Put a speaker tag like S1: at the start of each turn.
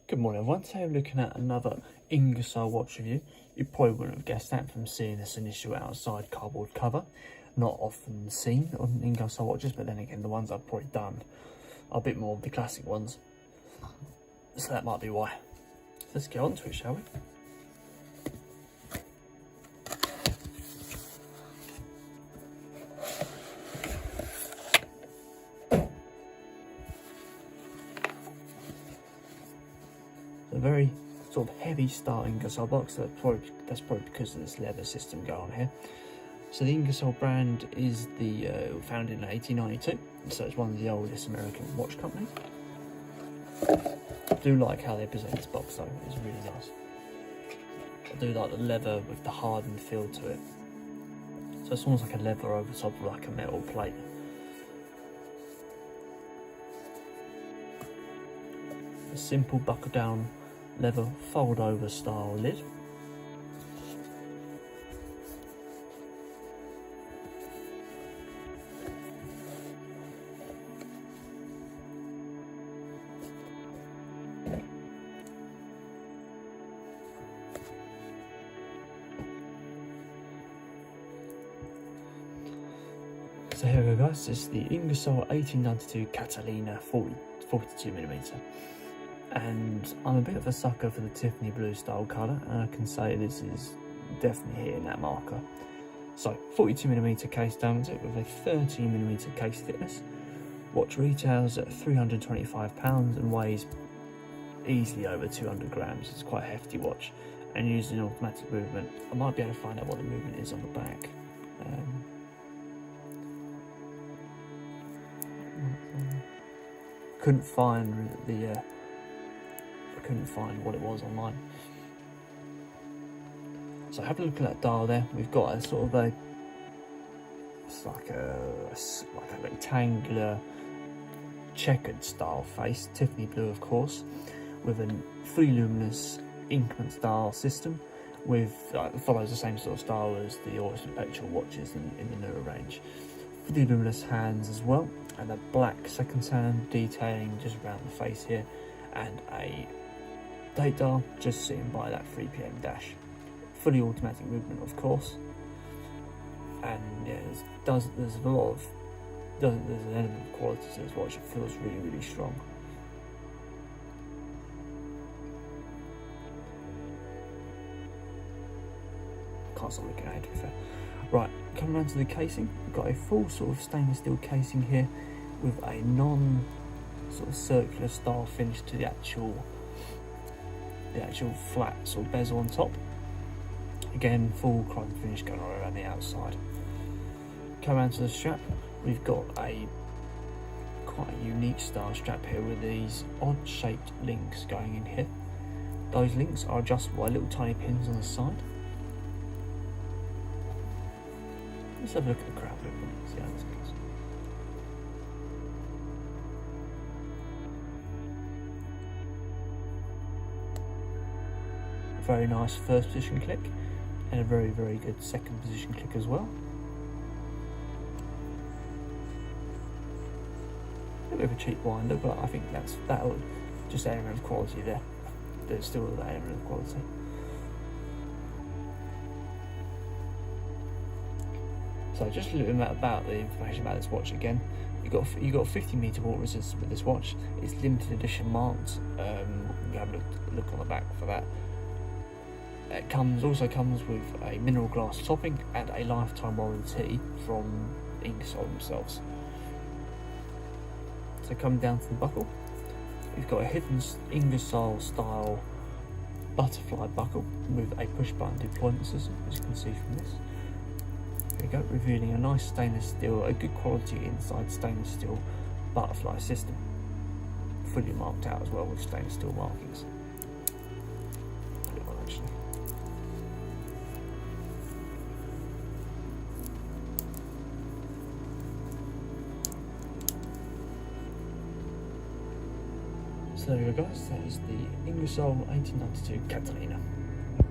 S1: Good morning everyone, today we're looking at another Ingersoll watch review. You probably wouldn't have guessed that from seeing this initial outside cardboard cover. Not often seen on Ingersoll watches, but then again the ones I've probably done are a bit more of the classic ones. So that might be why. Let's get on to it, shall we? A very sort of heavy style Ingersoll box. That's probably because of this leather system going on here. So the Ingersoll brand is founded in 1892, so it's one of the oldest American watch companies. I do like how they present this box though, it's really nice. I do like the leather with the hardened feel to it. So it's almost like a leather over top of like a metal plate. A simple buckle down leather fold over style lid. So here we go guys, this is the Ingersoll 1892 Catalina 42mm. And I'm a bit of a sucker for the Tiffany blue style colour, and I can say this is definitely hitting that marker. So 42mm case diameter with a 13mm case thickness. Watch retails at £325 and weighs easily over 200 grams. It's quite a hefty watch and using automatic movement. I might be able to find out what the movement is on the back. Couldn't find what it was online. So have a look at that dial there. We've got a sort of it's like a rectangular checkered style face, Tiffany blue of course, with a 3 luminous increment style system with follows the same sort of style as the Accurist and Perpetual watches in the newer range. 3 luminous hands as well, and a black second hand detailing just around the face here, and a date dial just sitting by that 3 PM dash. Fully automatic movement of course, and yeah, there's an element of quality to this watch. It feels really strong. Can't stop looking at it to be fair. Right, coming around to the casing, we've got a full sort of stainless steel casing here with a non sort of circular style finish to the actual flat sort of bezel on top. Again, full chrome finish going all around the outside. Come around to the strap, we've got quite a unique style strap here with these odd shaped links going in here. Those links are adjustable by little tiny pins on the side. Let's have a look at the crown movement, see how this goes. Very nice first position click, and a very good second position click as well. A bit of a cheap winder, but I think that'll just add element of quality there. There's still that element of quality. So just a little bit about the information about this watch again. You got 50m water resistance with this watch. It's limited edition marked. You have a look on the back for that. It also comes with a mineral glass topping and a lifetime warranty from Ingersoll themselves. So coming down to the buckle, we've got a hidden Ingersoll style butterfly buckle with a push button deployment system, as you can see from this. There we go, revealing a nice stainless steel, a good quality inside stainless steel butterfly system. Fully marked out as well with stainless steel markings. Actually. So there we go guys, that is the Ingersoll 1892 Catalina.